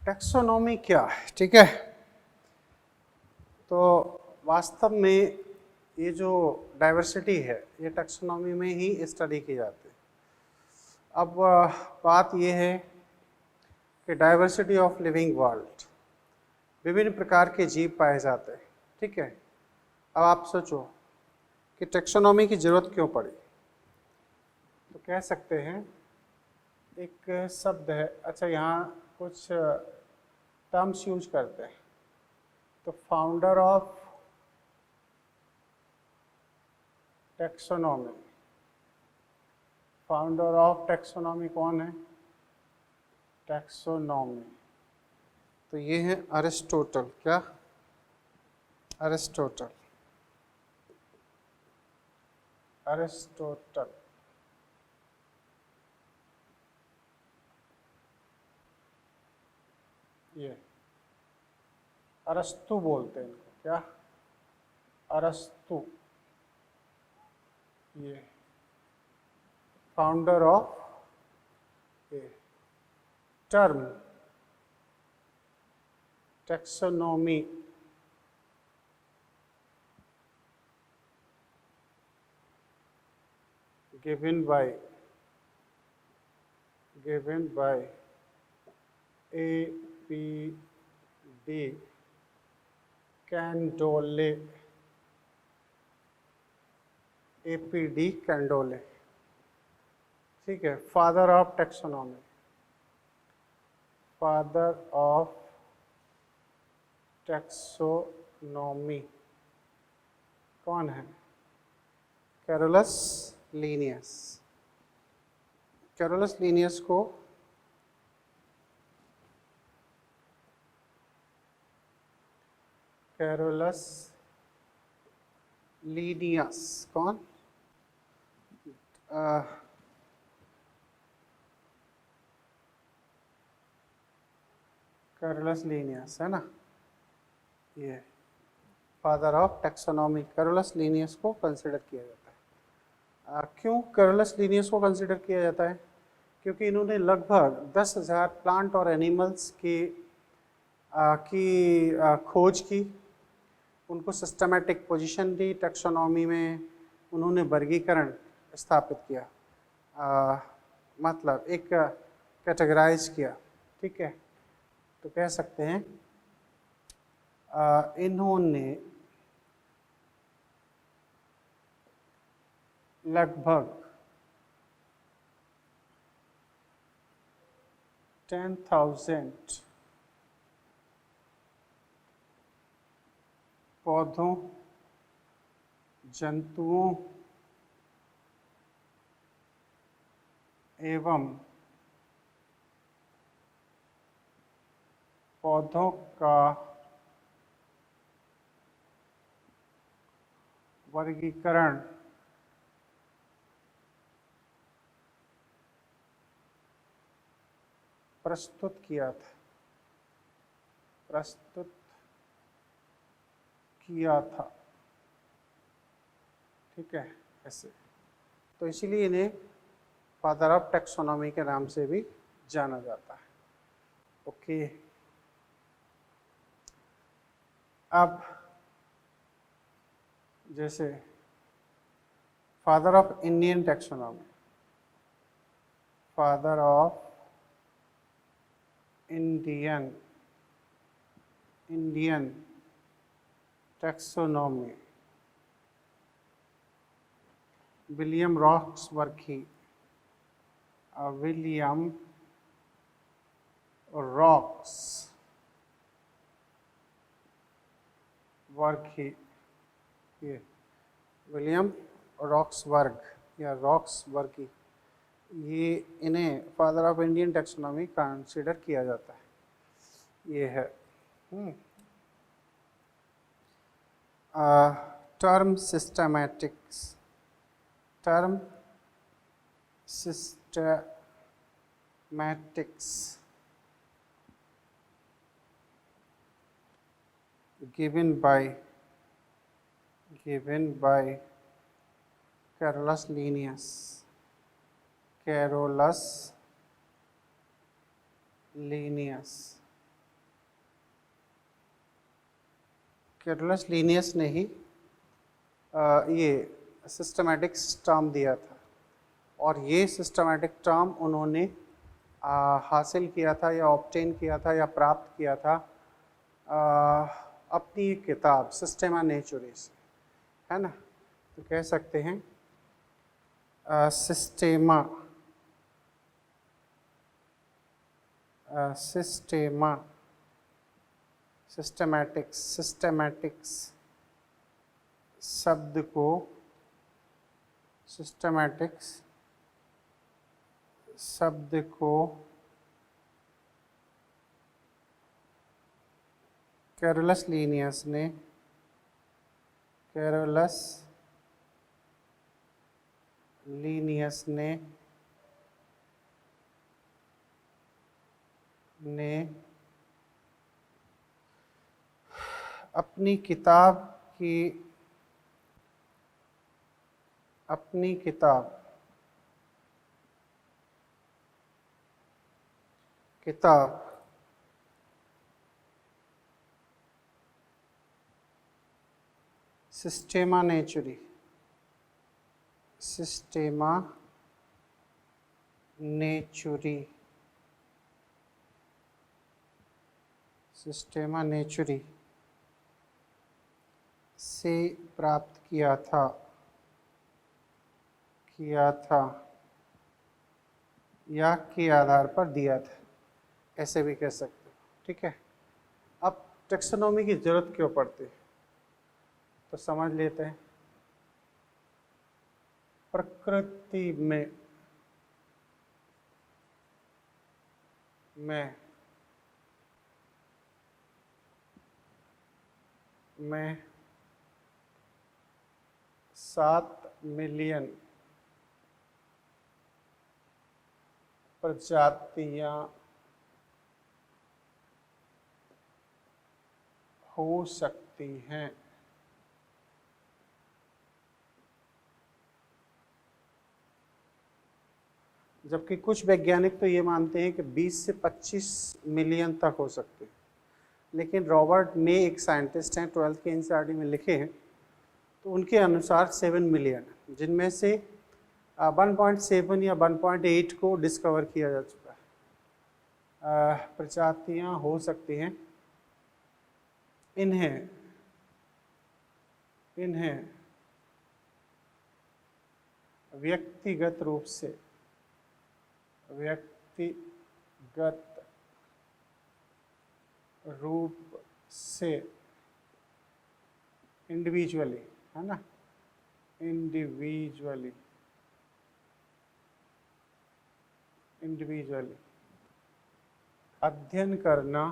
Taxonomy क्या है, ठीक है। तो वास्तव में ये जो डाइवर्सिटी है ये टैक्सोनॉमी में ही स्टडी की जाती है। अब बात ये है कि डाइवर्सिटी ऑफ लिविंग वर्ल्ड, विभिन्न प्रकार के जीव पाए जाते हैं, ठीक है। अब आप सोचो कि टैक्सोनॉमी की ज़रूरत क्यों पड़ी। तो कह सकते हैं एक शब्द है, अच्छा यहाँ कुछ टर्म्स यूज करते हैं। तो founder of taxonomy, founder of taxonomy कौन है? टैक्सोनॉमी तो ये है अरिस्टोटल। क्या? अरिस्टोटल। अरिस्टोटल ये अरस्तु बोलते हैं इनको। क्या? अरस्तु। ये फाउंडर ऑफ ये term taxonomy given by A.P.D. Candolle, A.P.D. Candolle, ठीक है। Father of taxonomy, father of taxonomy कौन है? Carolus Linnaeus. कैरोलस लीनियस को कैरोलस लीनियस कौन? कैरोलस लीनियस है ना, ये father of taxonomy. Carolus Linnaeus को कंसिडर किया जाता है। क्यों कैरोलस लीनियस को कंसिडर किया जाता है? क्योंकि इन्होंने लगभग 10,000 प्लांट और एनिमल्स की खोज की, उनको सिस्टमैटिक पोजीशन दी टैक्सोनॉमी में, उन्होंने वर्गीकरण स्थापित किया, मतलब एक कैटेगराइज किया, ठीक है। तो कह सकते हैं इन्होंने लगभग 10,000 पौधों, जंतुओं एवं पौधों का वर्गीकरण प्रस्तुत किया था, ठीक है। ऐसे तो इसीलिए इन्हें फादर ऑफ टैक्सोनॉमी के नाम से भी जाना जाता है। ओके, अब जैसे father of Indian taxonomy, father of Indian taxonomy William Roxburgh, William Roxburgh, ये विलियम रॉक्सवर्ग या रॉक्सवर्की, ये इन्हें father of Indian taxonomy consider किया जाता है। ये है term systematics, term systematics given by Carolus Linnaeus, Carolus Linnaeus, Carolus Linnaeus ने ही ये सिस्टमैटिक्स टर्म दिया था, और ये सिस्टमैटिक टर्म उन्होंने हासिल किया था या ऑब्टेन किया था या प्राप्त किया था अपनी एक किताब सिस्टेमा नेचुरी से, है ना। तो कह सकते हैं सिस्टेमा सिस्टेमैटिक्स शब्द को कैरोलस लीनियस ने अपनी किताब सिस्टेमा नेचुरी से प्राप्त किया था या के आधार पर दिया था, ऐसे भी कह सकते हो। ठीक है, अब टेक्सोनॉमी की जरूरत क्यों पड़ती है तो समझ लेते हैं। प्रकृति में में 7 मिलियन प्रजातियां हो सकती हैं। जबकि कुछ वैज्ञानिक तो ये मानते हैं कि 20 से 25 मिलियन तक हो सकते हैं, लेकिन रॉबर्ट ने, एक साइंटिस्ट हैं, 12th के एनसीईआरटी में लिखे हैं, तो उनके अनुसार 7 मिलियन, जिनमें से 1.7 या 1.8 को डिस्कवर किया जा चुका है, प्रजातियां हो सकती हैं। इन्हें व्यक्तिगत रूप से इंडिविजुअली, है ना, इंडिविजुअली अध्ययन करना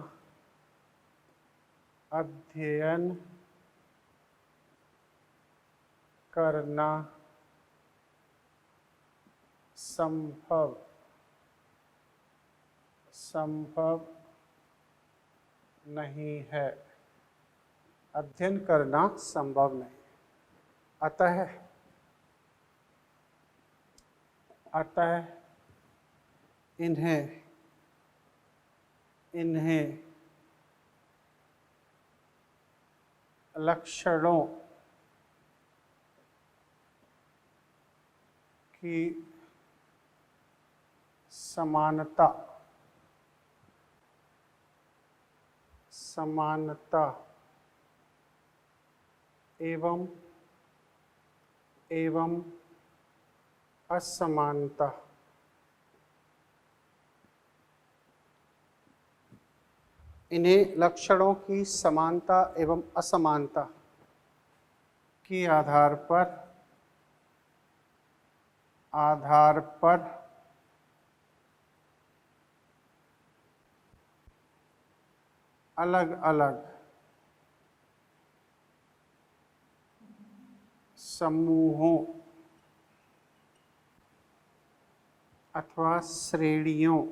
संभव नहीं है। अध्ययन करना संभव नहीं, अतः इन्हें लक्षणों की समानता एवं असमानता इन्हें लक्षणों की समानता एवं असमानता के आधार पर अलग अलग समूहों अथवा श्रेणियों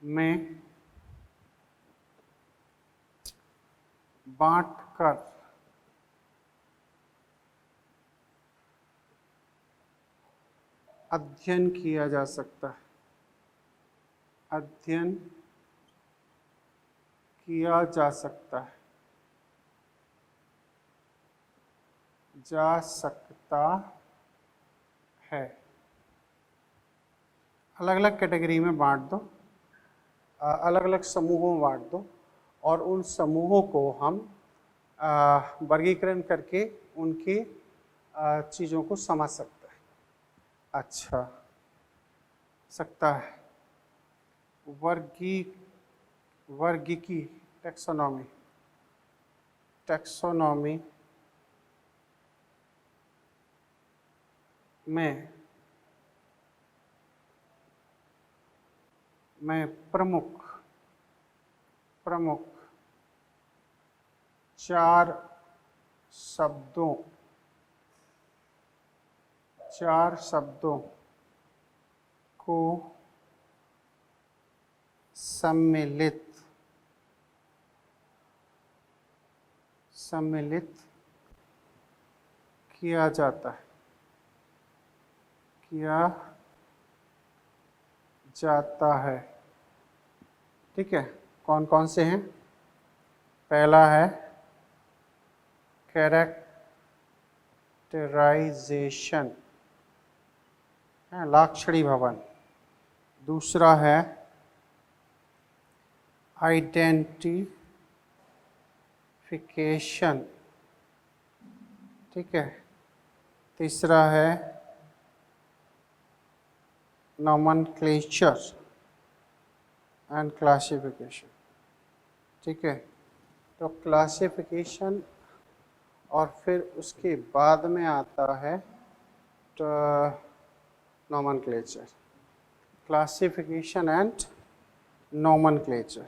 में बांटकर अध्ययन किया जा सकता है। अध्ययन किया जा सकता है। अलग अलग कैटेगरी में बांट दो, अलग अलग समूहों में बांट दो और उन समूहों को हम वर्गीकरण करके उनकी चीज़ों को समझ सकते हैं। अच्छा, सकता है वर्गीकी टैक्सोनॉमी में प्रमुख 4 शब्दों को सम्मिलित किया जाता है। ठीक है, कौन कौन से हैं? पहला है कैरेक्टराइजेशन, लाक्षणी भवन। दूसरा है आइडेंटिफिकेशन। ठीक है, तीसरा है नोमेनक्लेचर एंड क्लासिफिकेशन। ठीक है, तो क्लासिफिकेशन और फिर उसके बाद में आता है तो nomenclature, classification and nomenclature.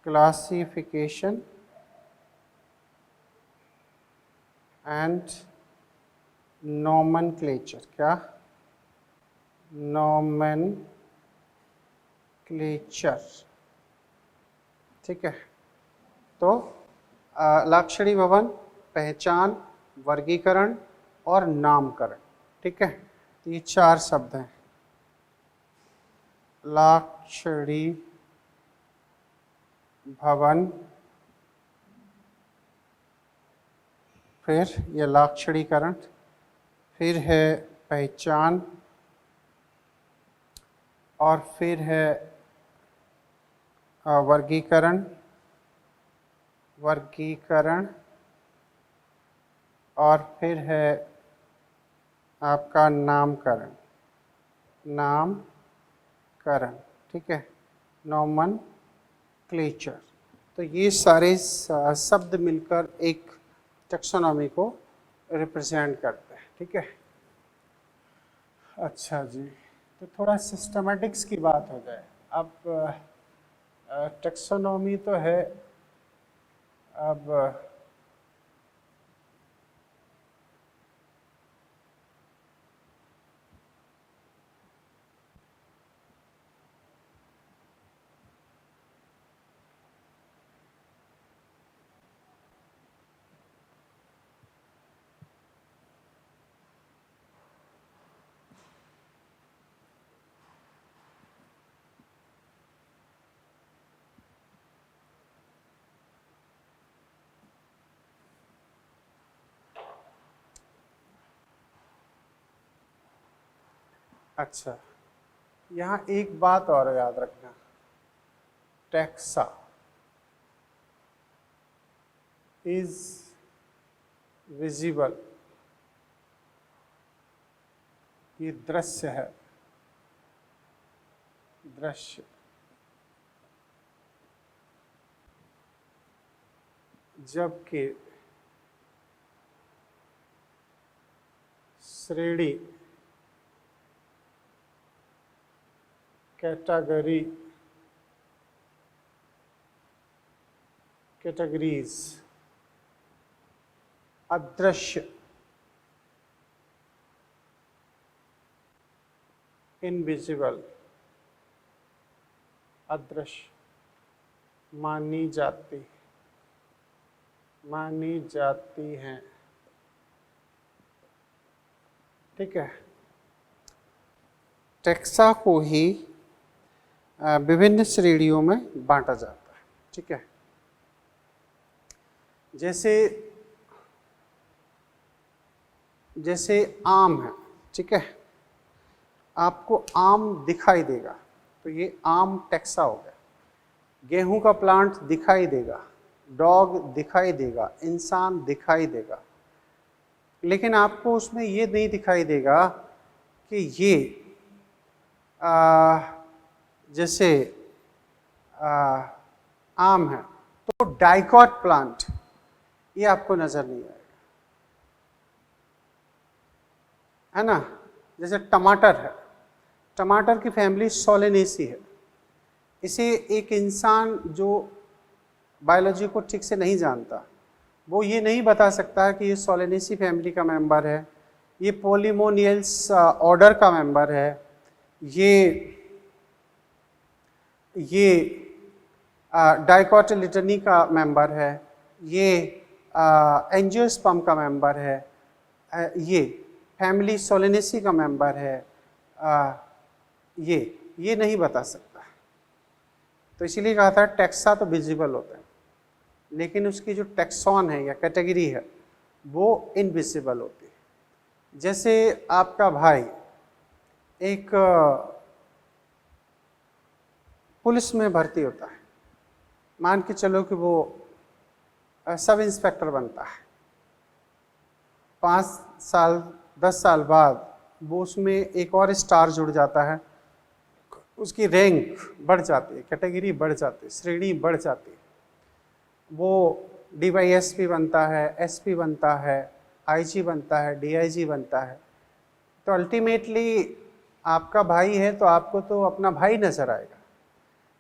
Classification and nomenclature, क्या? नोमेनक्लेचर। ठीक है, तो लाक्षणी भवन, पहचान, वर्गीकरण और नामकरण। ठीक है, तो ये 4 शब्द हैं। लाक्षणी भवन, फिर ये लाक्षणीकरण, फिर है पहचान और फिर है वर्गीकरण और फिर है आपका नामकरण। ठीक है, नोमेनक्लेचर। तो ये सारे शब्द मिलकर एक टैक्सोनॉमी को रिप्रेजेंट करते हैं। ठीक है, अच्छा जी, तो थोड़ा सिस्टमेटिक्स की बात हो जाए। अब टैक्सोनॉमी तो है, अब अच्छा, यहाँ एक बात और याद रखना, टैक्सा इज विजिबल, ये दृश्य है, दृश्य। जबकि श्रेणी, कैटेगरीज अदृश्य, इनविजिबल, अदृश्य मानी जाती हैं। ठीक है, टैक्सा को ही विभिन्न श्रेणियों में बांटा जाता है। ठीक है, जैसे आम है। ठीक है, आपको आम दिखाई देगा तो ये आम टैक्सा हो गया। गेहूं का प्लांट दिखाई देगा, डॉग दिखाई देगा, इंसान दिखाई देगा, लेकिन आपको उसमें ये नहीं दिखाई देगा कि ये जैसे आम है तो डाइकॉट प्लांट, ये आपको नजर नहीं आएगा, है ना। जैसे टमाटर है, टमाटर की फैमिली सोलेनेसी है। इसे एक इंसान जो बायोलॉजी को ठीक से नहीं जानता, वो ये नहीं बता सकता है कि ये सोलेनेसी फैमिली का मेंबर है, ये पॉलीमोनियल्स ऑर्डर का मेंबर है, ये डाइकोटिलिटनी का मेंबर है, ये एंजियोस्पर्म का मेंबर है, ये फैमिली सोलेनेसी का मेंबर है, ये नहीं बता सकता। तो इसीलिए कहा था टैक्सा तो विजिबल होता है, लेकिन उसकी जो टैक्सॉन है या कैटेगरी है वो इनविजिबल होती है। जैसे आपका भाई एक पुलिस में भर्ती होता है, मान के चलो कि वो सब इंस्पेक्टर बनता है, 5 साल 10 साल बाद वो उसमें एक और स्टार जुड़ जाता है, उसकी रैंक बढ़ जाती है, कैटेगरी बढ़ जाती है, श्रेणी बढ़ जाती है, वो DYSP बनता है, SP बनता है, IG बनता है, DIG बनता है। तो अल्टीमेटली आपका भाई है तो आपको तो अपना भाई नज़र आएगा,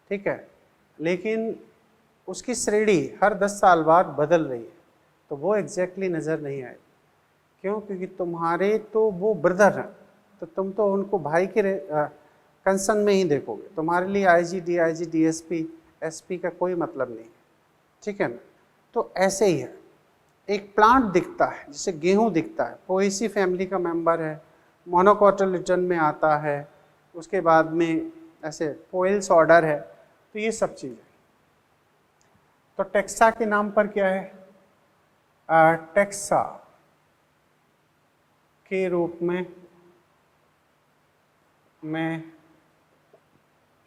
ठीक है, लेकिन उसकी श्रेणी हर 10 साल बाद बदल रही है तो वो एग्जैक्टली नज़र नहीं आएगी। क्यों? क्योंकि तुम्हारे तो वो ब्रदर हैं, तो तुम तो उनको भाई के कंसर्न में ही देखोगे, तुम्हारे लिए IG, DIG, DSP, SP का कोई मतलब नहीं है, ठीक है ना। तो ऐसे ही है, एक प्लांट दिखता है, जैसे गेहूं दिखता है, पोएसी फैमिली का मेंबर है, मोनोकोटिलिडन में आता है, उसके बाद में ऐसे पोएल्स ऑर्डर है, तो ये सब चीज़ें। तो टैक्सा के नाम पर क्या है? टैक्सा के रूप में मैं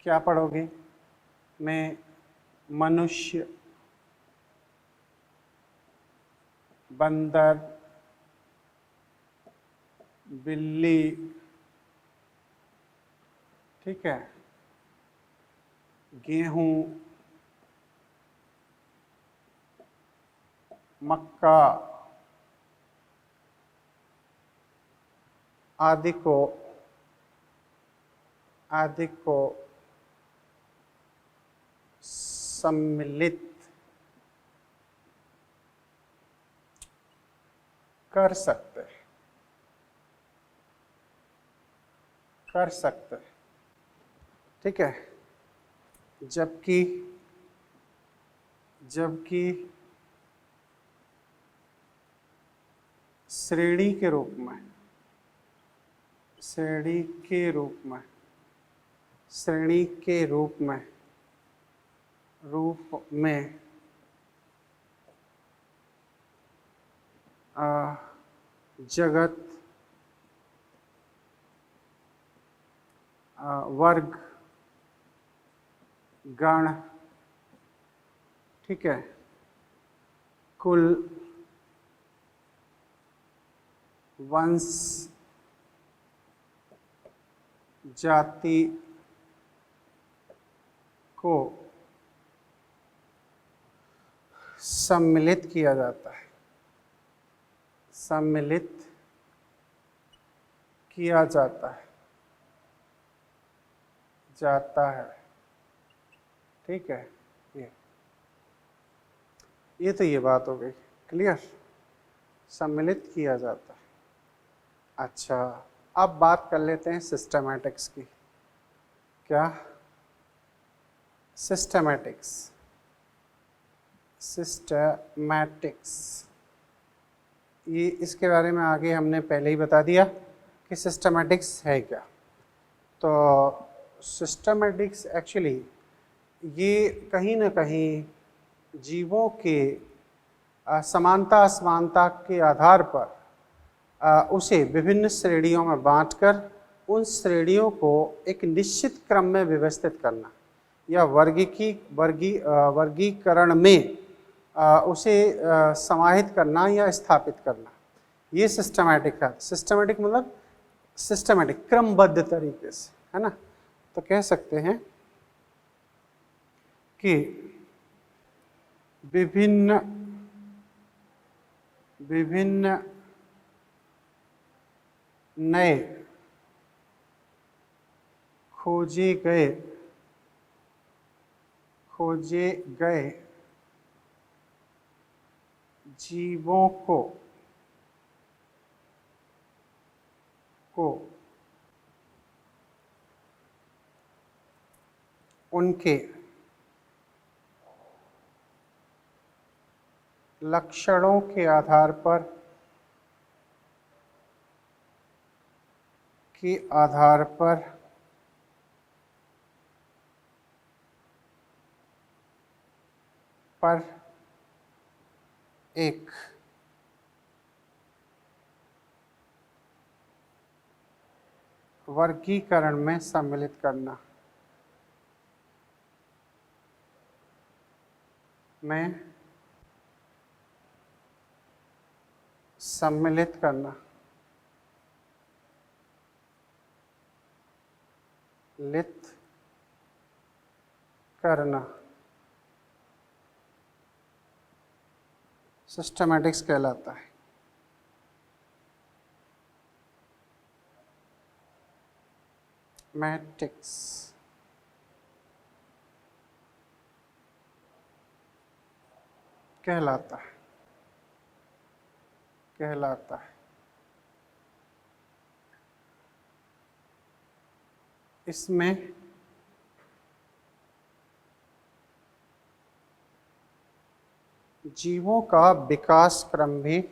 क्या पढ़ोगे? मैं मनुष्य, बंदर, बिल्ली, ठीक है, गेहूं, मक्का आदि को सम्मिलित कर सकते, ठीक है। जबकि श्रेणी के रूप में जगत, वर्ग, गण, ठीक है, कुल, वंश, जाति को सम्मिलित किया जाता है, ठीक है। ये तो ये बात हो गई, क्लियर, सम्मिलित किया जाता है। अच्छा, अब बात कर लेते हैं सिस्टमैटिक्स की। क्या? सिस्टमैटिक्स ये इसके बारे में आगे हमने पहले ही बता दिया कि सिस्टमैटिक्स है क्या। तो सिस्टमेटिक्स एक्चुअली ये कहीं ना कहीं जीवों के समानता असमानता के आधार पर उसे विभिन्न श्रेणियों में बांटकर उन श्रेणियों को एक निश्चित क्रम में व्यवस्थित करना या वर्गीकरण में उसे समाहित करना या स्थापित करना, ये सिस्टमैटिक है। सिस्टमैटिक मतलब सिस्टमैटिक, क्रमबद्ध तरीके से, है ना। तो कह सकते हैं कि विभिन्न नए खोजे गए जीवों को उनके लक्षणों के आधार पर एक वर्गीकरण में सम्मिलित करना, लित करना सिस्टमैटिक्स कहलाता है। मैट्रिक्स कहलाता है। इसमें जीवों का विकास क्रम भी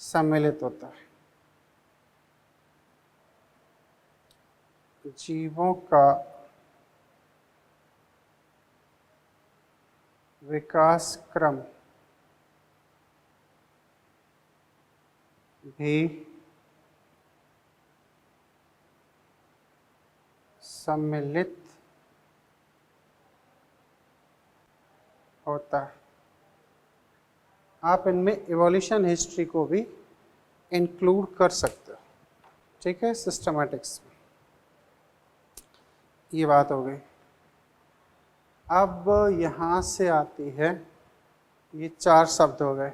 सम्मिलित होता है। जीवों का विकास क्रम भी सम्मिलित होता है। आप इनमें इवोल्यूशन हिस्ट्री को भी इंक्लूड कर सकते हो, ठीक है, सिस्टमैटिक्स में। ये बात हो गई। अब यहाँ से आती है, ये 4 शब्द हो गए।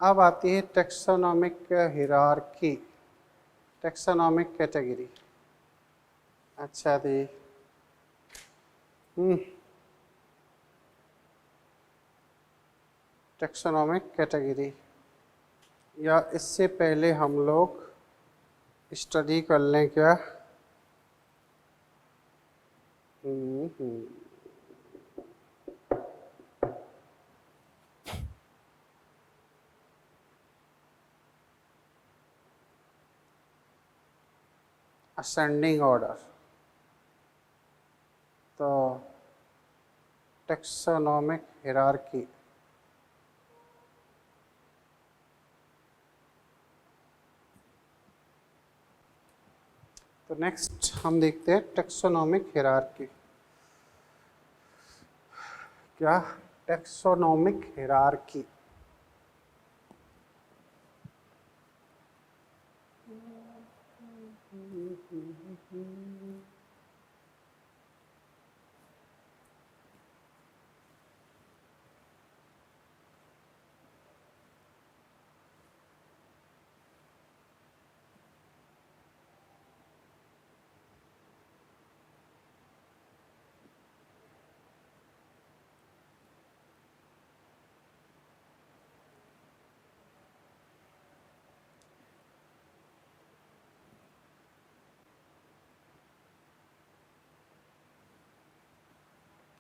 अब आती है टेक्सोनोमिक हिरार्की, टेक्सोनोमिक कैटेगरी। अच्छा दी, टेक्सोनोमिक कैटेगरी, या इससे पहले हम लोग स्टडी कर लें क्या? Ascending order. तो टेक्सोनोमिक हिरार्की, तो नेक्स्ट हम देखते हैं टेक्सोनोमिक हिरार्की। क्या? Taxonomic hierarchy.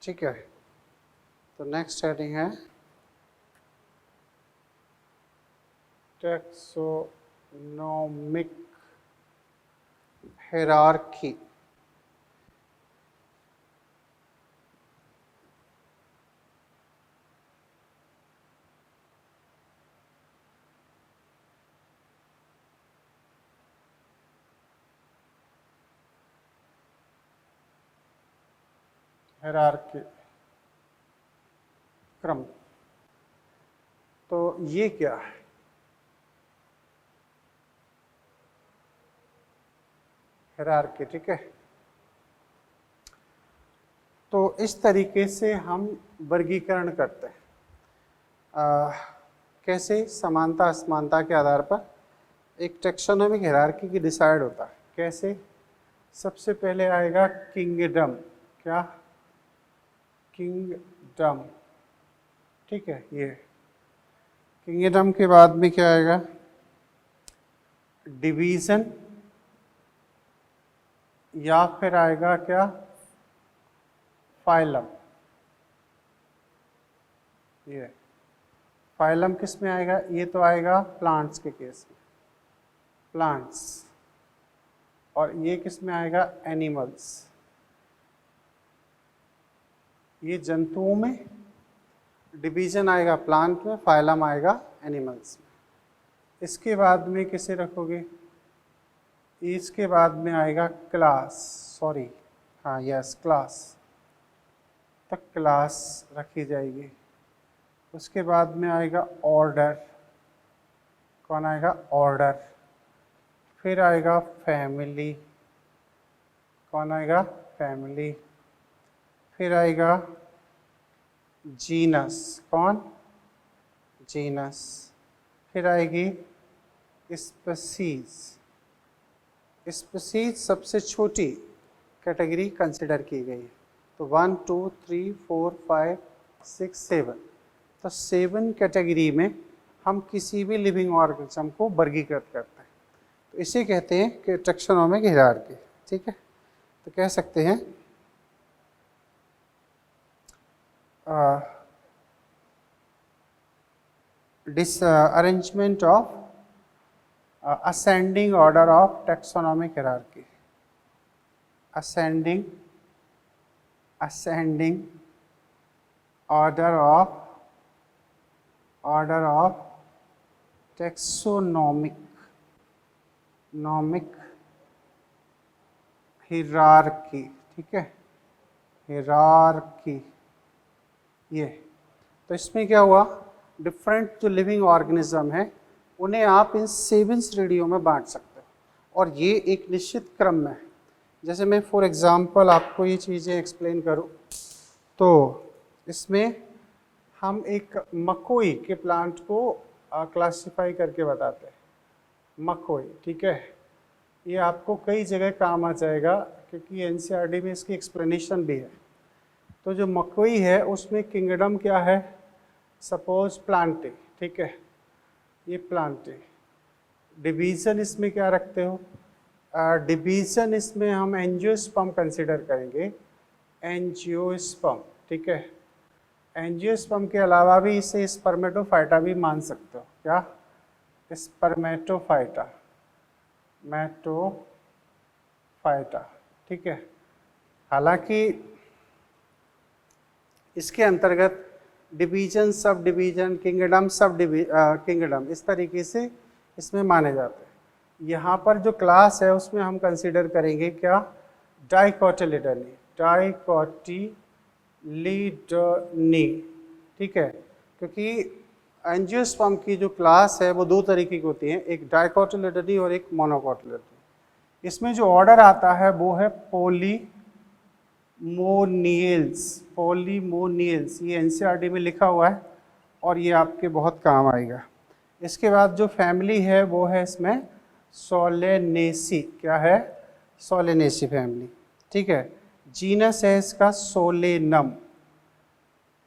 ठीक है, तो नेक्स्ट हेडिंग है टेक्सोनोमिक हिरार्की। हायरार्की, क्रम। तो ये क्या है? हायरार्की, ठीक है। तो इस तरीके से हम वर्गीकरण करते हैं। कैसे? समानता असमानता के आधार पर एक टैक्सोनॉमिक हायरार्की की डिसाइड होता है। कैसे? सबसे पहले आएगा किंगडम। क्या? किंगडम, ठीक है। ये किंगडम के बाद में क्या आएगा? डिवीजन, या फिर आएगा क्या? फाइलम। ये फाइलम किस में आएगा? ये तो आएगा प्लांट्स के केस में, प्लांट्स। और ये किस में आएगा? एनिमल्स। ये जंतुओं में, डिवीजन आएगा प्लांट में, फाइलम आएगा एनिमल्स में। इसके बाद में किसे रखोगे? इसके बाद में आएगा क्लास, सॉरी, हाँ यस, क्लास तक क्लास रखी जाएगी। उसके बाद में आएगा ऑर्डर। कौन आएगा? ऑर्डर। फिर आएगा फैमिली। कौन आएगा? फैमिली। फिर आएगा जीनस। कौन? जीनस। फिर आएगी स्पीसीज। स्पीसीज सबसे छोटी कैटेगरी कंसिडर की गई है। तो 1 2 3 4 5 6 7, तो 7 कैटेगरी में हम किसी भी लिविंग ऑर्गेनिज्म को वर्गीकृत करते हैं। तो इसे कहते हैं कि टैक्सोनॉमिक हायरार्की, ठीक है। तो कह सकते हैं arrangement of ascending order of taxonomic hierarchy, ascending order of taxonomic hierarchy, ठीक है, hierarchy। ये तो इसमें क्या हुआ? डिफरेंट जो लिविंग ऑर्गेनिज्म है उन्हें आप इन 7 श्रेणियों में बांट सकते हो, और ये एक निश्चित क्रम में है। जैसे मैं फॉर एग्जांपल आपको ये चीज़ें एक्सप्लेन करूँ तो इसमें हम एक मकोई के प्लांट को क्लासिफाई करके बताते हैं। मकोई, ठीक है, ये आपको कई जगह काम आ जाएगा क्योंकि एनसीईआरटी में इसकी एक्सप्लेनेशन भी है। तो जो मकोई है उसमें किंगडम क्या है? सपोज प्लांटे, ठीक है, ये प्लांटे। डिवीज़न इसमें क्या रखते हो? डिवीज़न इसमें हम एंजियोस्पर्म कंसिडर करेंगे, एंजियोस्पर्म, ठीक है। एंजियोस्पर्म के अलावा भी इसे स्पर्मेटोफाइटा भी मान सकते हो। क्या? स्पर्मेटोफाइटा, मैटोफाइटा, ठीक है। हालांकि इसके अंतर्गत डिवीजन, सब डिवीजन, किंगडम, सब किंगडम, इस तरीके से इसमें माने जाते हैं। यहाँ पर जो क्लास है उसमें हम कंसिडर करेंगे क्या? डाइकोटिलिडनी, डाइकोटिलिडनी, ठीक है। क्योंकि एंजियोस्पर्म की जो क्लास है वो 2 तरीके की होती है, एक डाइकोटिलिडनी और एक मोनोकोटिलिडनी। इसमें जो ऑर्डर आता है वो है पोलीमोनियल्स, ये एनसीईआरटी में लिखा हुआ है और ये आपके बहुत काम आएगा। इसके बाद जो फैमिली है वो है इसमें सोलेनेसी। क्या है? सोलेनेसी फैमिली, ठीक है। जीनस है इसका सोलेनम,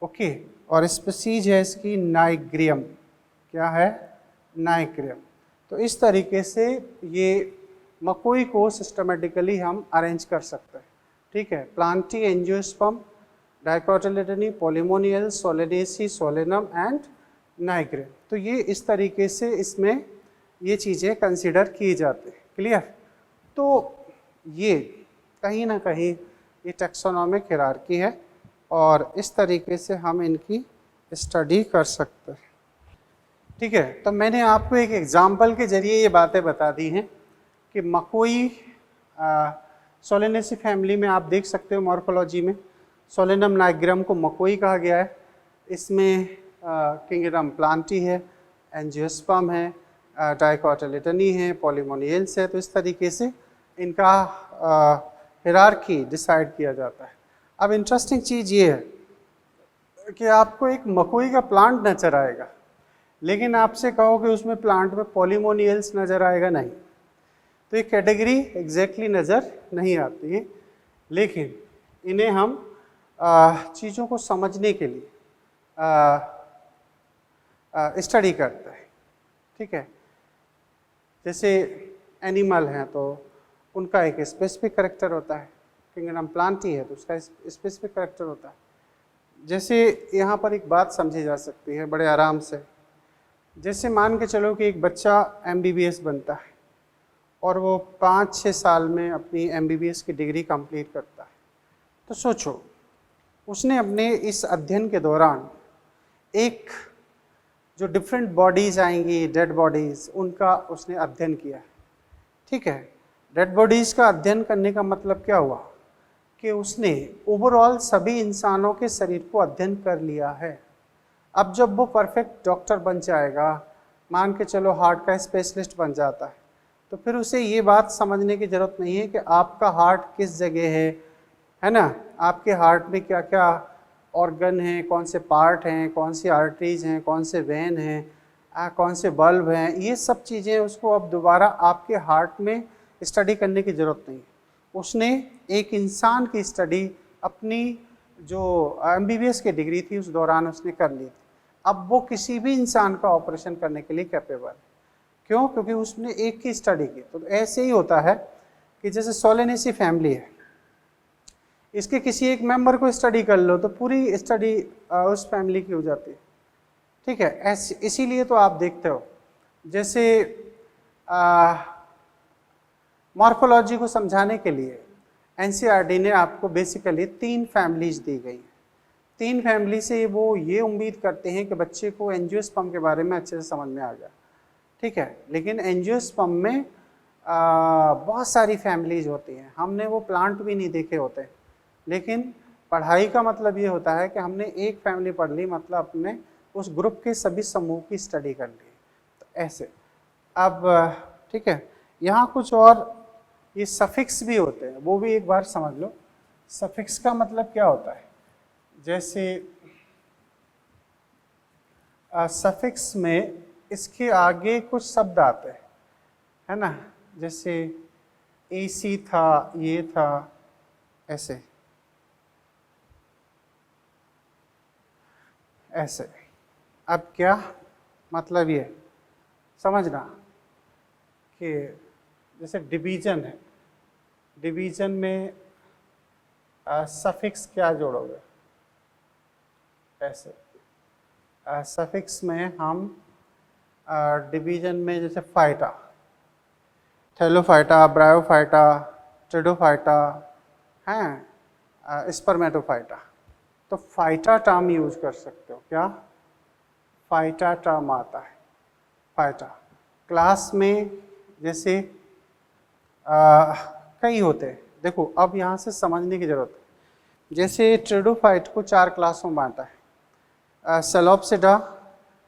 ओके। और स्पीसीज है इसकी नाइग्रियम। क्या है? नाइग्रियम। तो इस तरीके से ये मकोई को सिस्टमेटिकली हम अरेंज कर सकते हैं, ठीक है। Plantae, angiosperm, dicotyledonae, polemoniales, solanaceae, solanum and nigrum. तो ये इस तरीके से इसमें ये चीज़ें कंसिडर की जाती हैं। क्लियर? तो ये कहीं ना कहीं ये टैक्सोनॉमिक हायरार्की है और इस तरीके से हम इनकी स्टडी कर सकते हैं, ठीक है। तो मैंने आपको एक एग्जाम्पल के जरिए ये बातें बता दी हैं कि मकोई सोलेनेसी फैमिली में आप देख सकते हो मॉर्फोलॉजी में सोलेनम नाइग्रम को मकोई कहा गया है। इसमें किंगडम प्लांटी है, एंजियोस्पर्म है, डाइकोटिलिडनी है, पॉलीमोनियल्स है। तो इस तरीके से इनका हिरार्की डिसाइड किया जाता है। अब इंटरेस्टिंग चीज़ ये है कि आपको एक मकोई का प्लांट नजर आएगा, लेकिन आपसे कहो कि उसमें प्लांट में पॉलीमोनियल्स नजर आएगा, नहीं। तो ये कैटेगरी एग्जैक्टली नज़र नहीं आती है, लेकिन इन्हें हम चीज़ों को समझने के लिए स्टडी करते हैं, ठीक है। जैसे एनिमल हैं तो उनका एक स्पेसिफिक करेक्टर होता है, किंगडम प्लांटी है तो उसका स्पेसिफिक करेक्टर होता है। जैसे यहाँ पर एक बात समझी जा सकती है बड़े आराम से। जैसे मान के चलो कि एक बच्चा MBBS बनता है और वो 5-6 साल में अपनी MBBS की डिग्री कंप्लीट करता है, तो सोचो उसने अपने इस अध्ययन के दौरान एक जो डिफरेंट बॉडीज़ आएंगी, डेड बॉडीज़, उनका उसने अध्ययन किया है, ठीक है। डेड बॉडीज़ का अध्ययन करने का मतलब क्या हुआ कि उसने ओवरऑल सभी इंसानों के शरीर को अध्ययन कर लिया है। अब जब वो परफेक्ट डॉक्टर बन जाएगा, मान के चलो हार्ट का स्पेशलिस्ट बन जाता है, तो फिर उसे ये बात समझने की ज़रूरत नहीं है कि आपका हार्ट किस जगह है ना, आपके हार्ट में क्या क्या ऑर्गन हैं, कौन से पार्ट हैं, कौन सी आर्टरीज हैं, कौन से वेन हैं, कौन से बल्ब हैं। ये सब चीज़ें उसको अब दोबारा आपके हार्ट में स्टडी करने की ज़रूरत नहीं। उसने एक इंसान की स्टडी अपनी जो MBBS की डिग्री थी उस दौरान उसने कर ली थी। अब वो किसी भी इंसान का ऑपरेशन करने के लिए कैपेबल है। क्यों? क्योंकि उसने एक की स्टडी की। तो ऐसे ही होता है कि जैसे सोलेनेसी फैमिली है, इसके किसी एक मेंबर को स्टडी कर लो तो पूरी स्टडी उस फैमिली की हो जाती है, ठीक है। ऐसे इसीलिए तो आप देखते हो जैसे मॉर्फोलॉजी को समझाने के लिए NCERT ने आपको बेसिकली 3 फैमिलीज दी गई हैं। 3 फैमिली से वो ये उम्मीद करते हैं कि बच्चे को एंजियोस्पर्म के बारे में अच्छे से समझ में आ जाए, ठीक है। लेकिन एंजियोस्पर्म में बहुत सारी फैमिलीज होती हैं, हमने वो प्लांट भी नहीं देखे होते, लेकिन पढ़ाई का मतलब ये होता है कि हमने एक फैमिली पढ़ ली, मतलब अपने उस ग्रुप के सभी समूह की स्टडी कर ली। तो ऐसे अब ठीक है, यहाँ कुछ और ये सफिक्स भी होते हैं, वो भी एक बार समझ लो। सफिक्स का मतलब क्या होता है? जैसे सफिक्स में इसके आगे कुछ शब्द आते हैं, है ना, जैसे AC था, ये था, ऐसे ऐसे। अब क्या मतलब ये समझना कि जैसे डिवीजन है, डिवीजन में सफिक्स क्या जोड़ोगे? ऐसे सफिक्स में हम डिवीजन में जैसे फाइटा, थैलोफाइटा, ब्रायोफाइटा, ट्रिडोफाइटा हैं, स्पर्मेटोफाइटा। तो फाइटा टर्म यूज कर सकते हो। क्या? फाइटा टर्म आता है। फाइटा क्लास में जैसे कई होते हैं। देखो अब यहाँ से समझने की जरूरत है। जैसे ट्रिडोफाइट को 4 क्लासों में बांटा है, सेलोप्सिडा,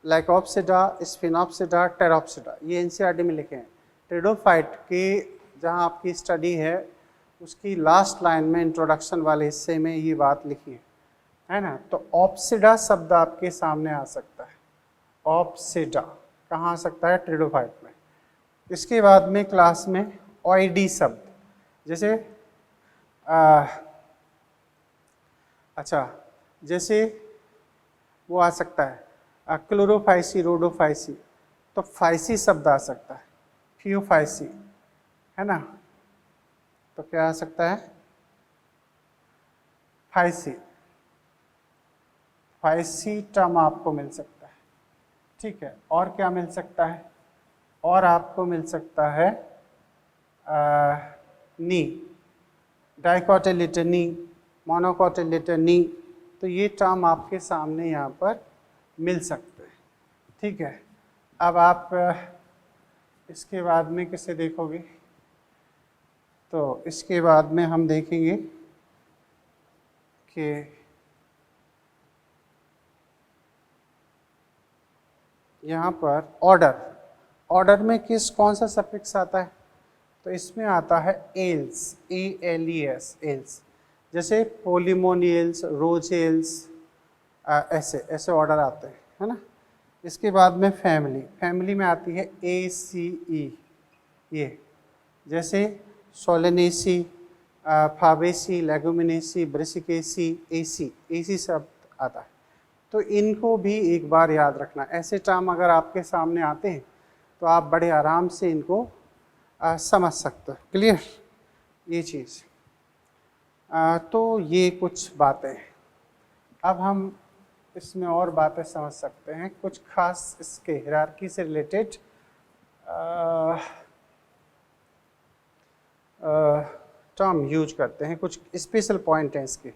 लाइकोप्सिडा, स्फिनोप्सिडा, टेरोप्सिडा। ये NCERT में लिखे हैं। ट्रिडोफाइट की जहाँ आपकी स्टडी है उसकी लास्ट लाइन में इंट्रोडक्शन वाले हिस्से में ये बात लिखी है ना। तो ऑप्सिडा शब्द आपके सामने आ सकता है। ऑप्सिडा कहाँ आ सकता है? ट्रिडोफाइट में। इसके बाद में क्लास में ऑइडी शब्द, जैसे अच्छा, जैसे वो आ सकता है क्लोरोफाइसी, रोडोफाइसी। तो फाइसी शब्द आ सकता है, फियोफाइसी, है ना। तो क्या आ सकता है? फाइसी। फाइसी टर्म आपको मिल सकता है, ठीक है। और क्या मिल सकता है? और आपको मिल सकता है नी, डाइकोटिलिटनी, मोनोकोटिलिटनी। तो ये टर्म आपके सामने यहाँ पर मिल सकते हैं, ठीक है। अब आप इसके बाद में किसे देखोगे? तो इसके बाद में हम देखेंगे कि यहाँ पर ऑर्डर में कौन सा सफिक्स आता है, तो इसमें आता है एल्स, ALES, एल्स। जैसे पोलिमोनियल्स, रोजेल्स, ऐसे ऐसे ऑर्डर आते हैं, है ना। इसके बाद में फैमिली में आती है ACE, ये जैसे सोलेनेसी, फाबेसी, लेगुमिनेसी, ब्रिसिकेसी, AC शब्द आता है। तो इनको भी एक बार याद रखना। ऐसे टर्म अगर आपके सामने आते हैं तो आप बड़े आराम से इनको समझ सकते हो। क्लियर ये चीज़। तो ये कुछ बातें, अब हम इसमें और बातें समझ सकते हैं, कुछ खास इसके हायरार्की से रिलेटेड टर्म यूज करते हैं, कुछ स्पेशल पॉइंट हैं इसके,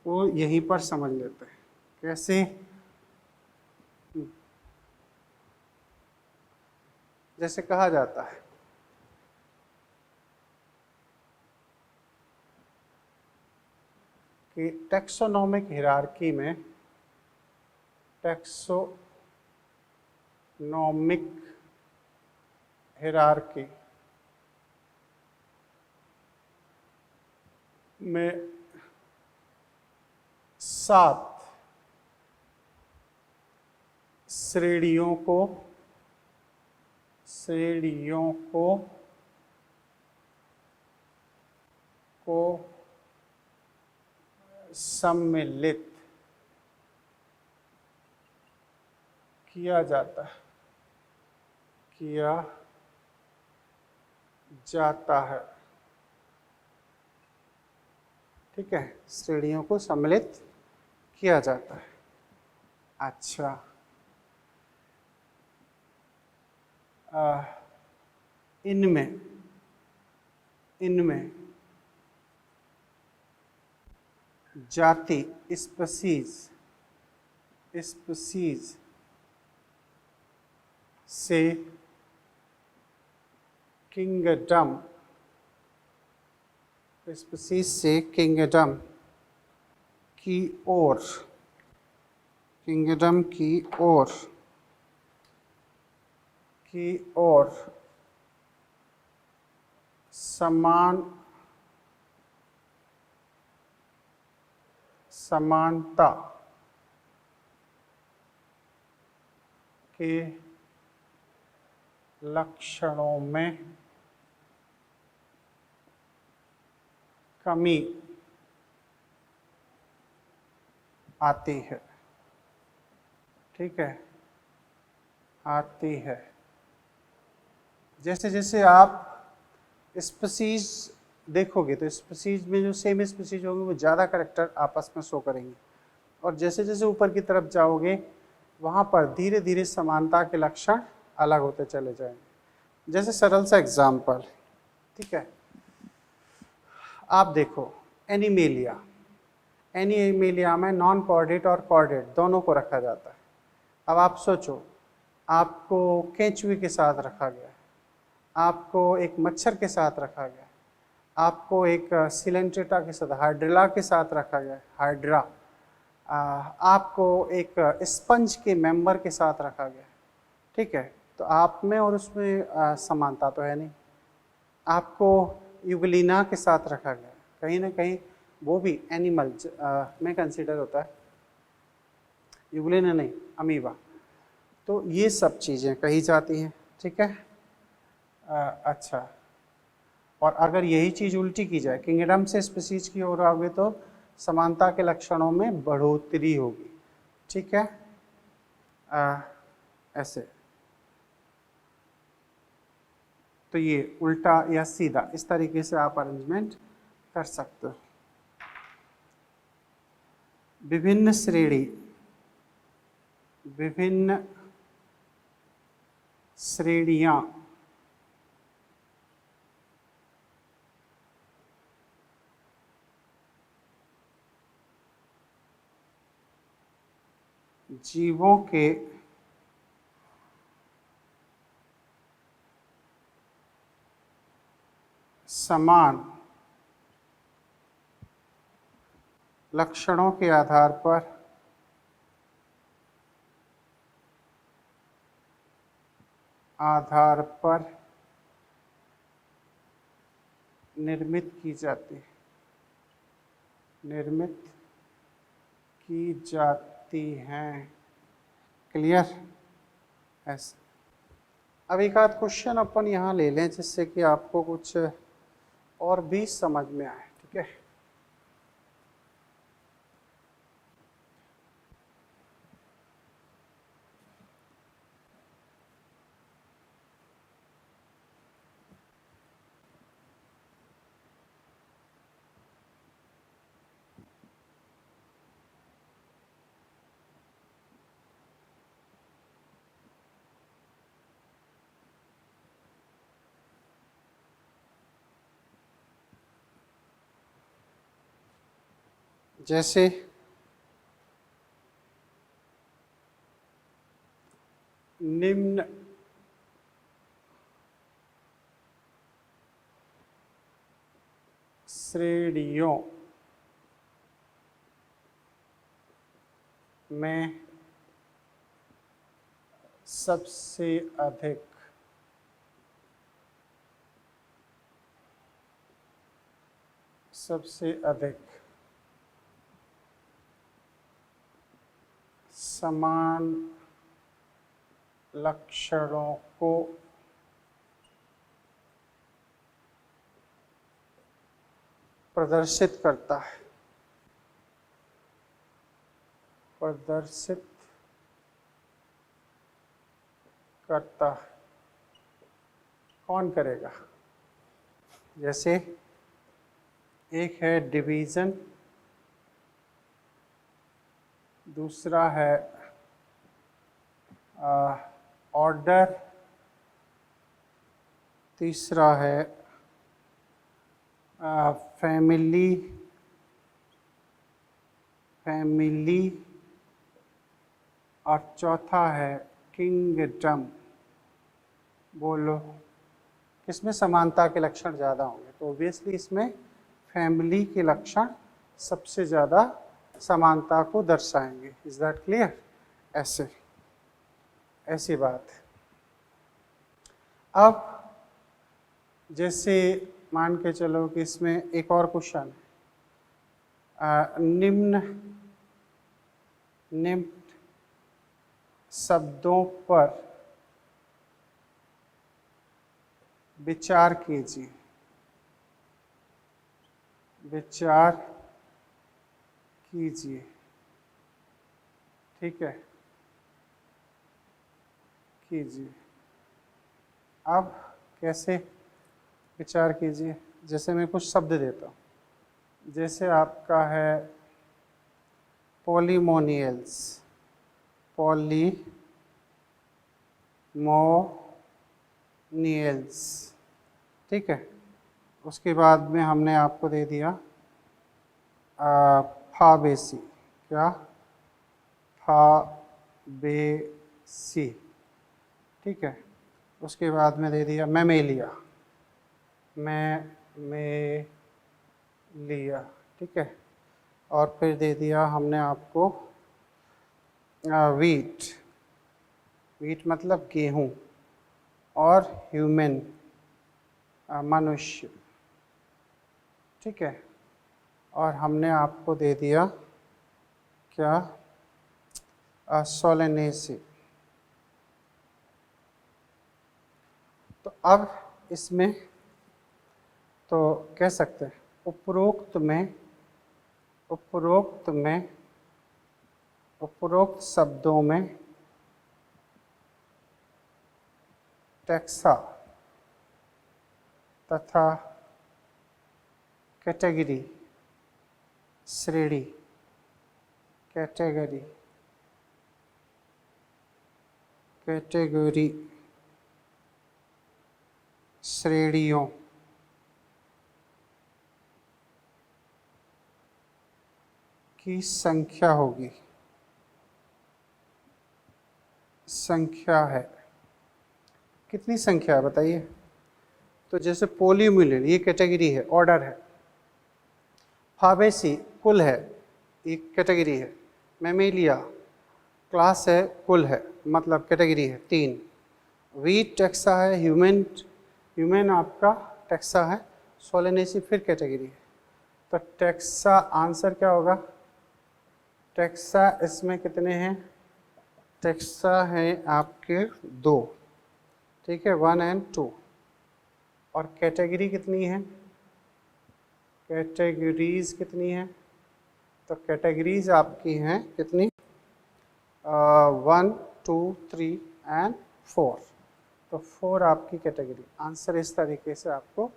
वो यहीं पर समझ लेते हैं। कैसे? जैसे कहा जाता है कि टैक्सोनॉमिक हायरार्की में, टैक्सोनॉमिक हायरार्की में 7 श्रेणियों को सम्मिलित किया जाता है। ठीक है, श्रेणियों को सम्मिलित किया जाता है। अच्छा, इनमें जाति, स्पीशीज से किंगडम, की ओर समानता के लक्षणों में कमी आती है। ठीक है, आती है। जैसे जैसे आप स्पीशीज देखोगे तो स्पीशीज में जो सेम स्पीशीज होंगे वो ज़्यादा कैरेक्टर आपस में शो करेंगे, और जैसे जैसे ऊपर की तरफ जाओगे वहाँ पर धीरे धीरे समानता के लक्षण अलग होते चले जाएंगे। जैसे सरल सा एग्जाम्पल, ठीक है, आप देखो एनीमेलिया में नॉन कॉर्डेट और कॉर्डेट दोनों को रखा जाता है। अब आप सोचो, आपको केंचुए के साथ रखा गया, आपको एक मच्छर के साथ रखा गया, आपको एक सिलेंट्रेटा के साथ, हाइड्रिला के साथ रखा गया, हाइड्रा, आपको एक स्पंज के मेंबर के साथ रखा गया। ठीक है, तो आप में और उसमें समानता तो है नहीं। आपको यूगलिना के साथ रखा गया, कहीं ना कहीं वो भी एनिमल में कंसिडर होता है, यूगलिना नहीं, अमीबा। तो ये सब चीज़ें कही जाती हैं। ठीक है, अच्छा, और अगर यही चीज़ उल्टी की जाए, किंगडम से स्पीशीज की ओर आओगे तो समानता के लक्षणों में बढ़ोतरी होगी। ठीक है, ऐसे। तो ये उल्टा या सीधा इस तरीके से आप अरेंजमेंट कर सकते हो। विभिन्न श्रेणियां जीवों के समान लक्षणों के आधार पर निर्मित की जाती हैं। क्लियर? ऐसे अब एक आध क्वेश्चन अपन यहाँ ले लें जिससे कि आपको कुछ और भी समझ में आए। ठीक है, जैसे निम्न श्रेणियों में सबसे अधिक समान लक्षणों को प्रदर्शित करता है। कौन करेगा? जैसे एक है डिवीज़न, दूसरा है ऑर्डर, तीसरा है फैमिली और चौथा है किंगडम। बोलो किसमें समानता के लक्षण ज़्यादा होंगे? तो ऑब्वियसली इसमें फैमिली के लक्षण सबसे ज़्यादा समानता को दर्शाएंगे। Is that clear? ऐसी बात है। अब जैसे मान के चलो कि इसमें एक और क्वेश्चन है, निम्न शब्दों पर विचार कीजिए। ठीक है, कीजिए। अब कैसे विचार कीजिए? जैसे मैं कुछ शब्द देता हूँ, जैसे आपका है पॉलीमोनियल्स, ठीक है। उसके बाद में हमने आपको दे दिया फाबेसी। क्या? फाबेसी, ठीक है। उसके बाद में दे दिया मैमेलिया, ठीक है। और फिर दे दिया हमने आपको वीट मतलब गेहूँ, और ह्यूमन मनुष्य, ठीक है। और हमने आपको दे दिया क्या? सोलेनेसी। तो अब इसमें तो कह सकते हैं उपरोक्त शब्दों में टैक्सा तथा कैटेगरी श्रेणी श्रेणियों की संख्या होगी। संख्या है, कितनी संख्या है बताइए? तो जैसे पोलीमोनियल ये कैटेगरी है, ऑर्डर है। फाबेसी कुल है, एक कैटेगरी है, मैमेलिया क्लास है, कुल है, मतलब कैटेगरी है 3। वीट टैक्सा है, ह्यूमन आपका टैक्सा है, सोलेनेसी फिर कैटेगरी है। तो टैक्सा आंसर क्या होगा? टैक्सा इसमें कितने हैं? टैक्सा है आपके 2, ठीक है, 1 और 2। और कैटेगरी कितनी है? कैटेगरीज कितनी है? तो कैटेगरीज आपकी हैं कितनी? 1 2 3 और 4। तो 4 आपकी कैटेगरी। आंसर इस तरीके से आपको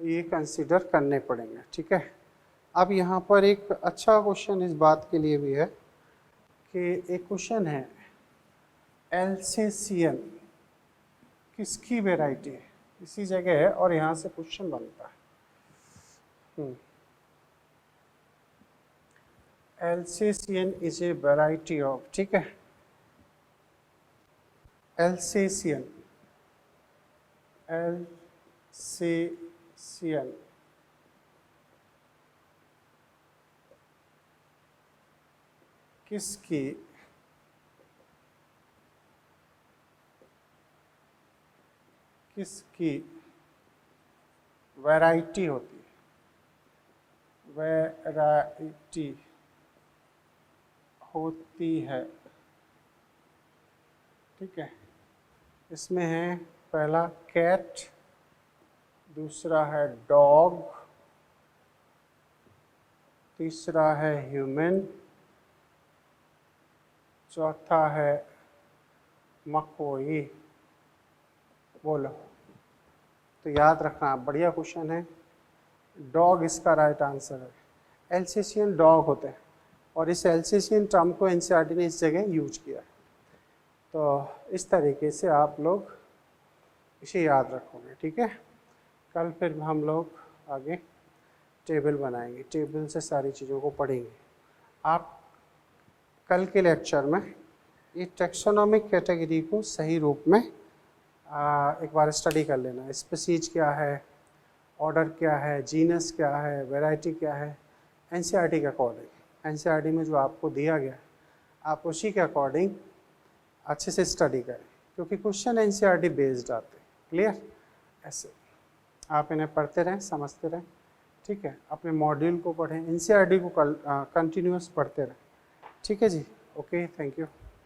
ये कंसीडर करने पड़ेंगे, ठीक है। अब यहाँ पर एक अच्छा क्वेश्चन इस बात के लिए भी है कि एक क्वेश्चन है, एल्सेशियन किसकी वेराइटी है? इसी जगह है और यहाँ से क्वेश्चन बनता है। Alsatian is a variety of, ठीक है, एल्सेशियन किसकी वैरायटी होती है? वैरायटी होती है, ठीक है। इसमें है पहला कैट, दूसरा है डॉग, तीसरा है ह्यूमन, चौथा है मकोई। बोलो। तो याद रखना, बढ़िया क्वेश्चन है। डॉग इसका राइट आंसर है। एल्सेशियन डॉग होते हैं और इस एल्सेशियन टर्म को एनसीईआरटी ने इस जगह यूज किया है। तो इस तरीके से आप लोग इसे याद रखोगे, ठीक है। कल फिर हम लोग आगे टेबल बनाएंगे, टेबल से सारी चीज़ों को पढ़ेंगे। आप कल के लेक्चर में ये टैक्सोनॉमिक कैटेगरी को सही रूप में एक बार स्टडी कर लेना। स्पीशीज क्या है, ऑर्डर क्या है, जीनस क्या है, वैरायटी क्या है, एनसीईआरटी के अकॉर्डिंग। एनसीईआरटी में जो आपको दिया गया आप उसी के अकॉर्डिंग अच्छे से स्टडी करें, क्योंकि क्वेश्चन एनसीईआरटी बेस्ड आते हैं। क्लियर? ऐसे आप इन्हें पढ़ते रहें, समझते रहें, ठीक है। अपने मॉड्यूल को पढ़ें, एनसीईआरटी को कंटिन्यूअस पढ़ते रहें, ठीक है जी। Okay, thank you.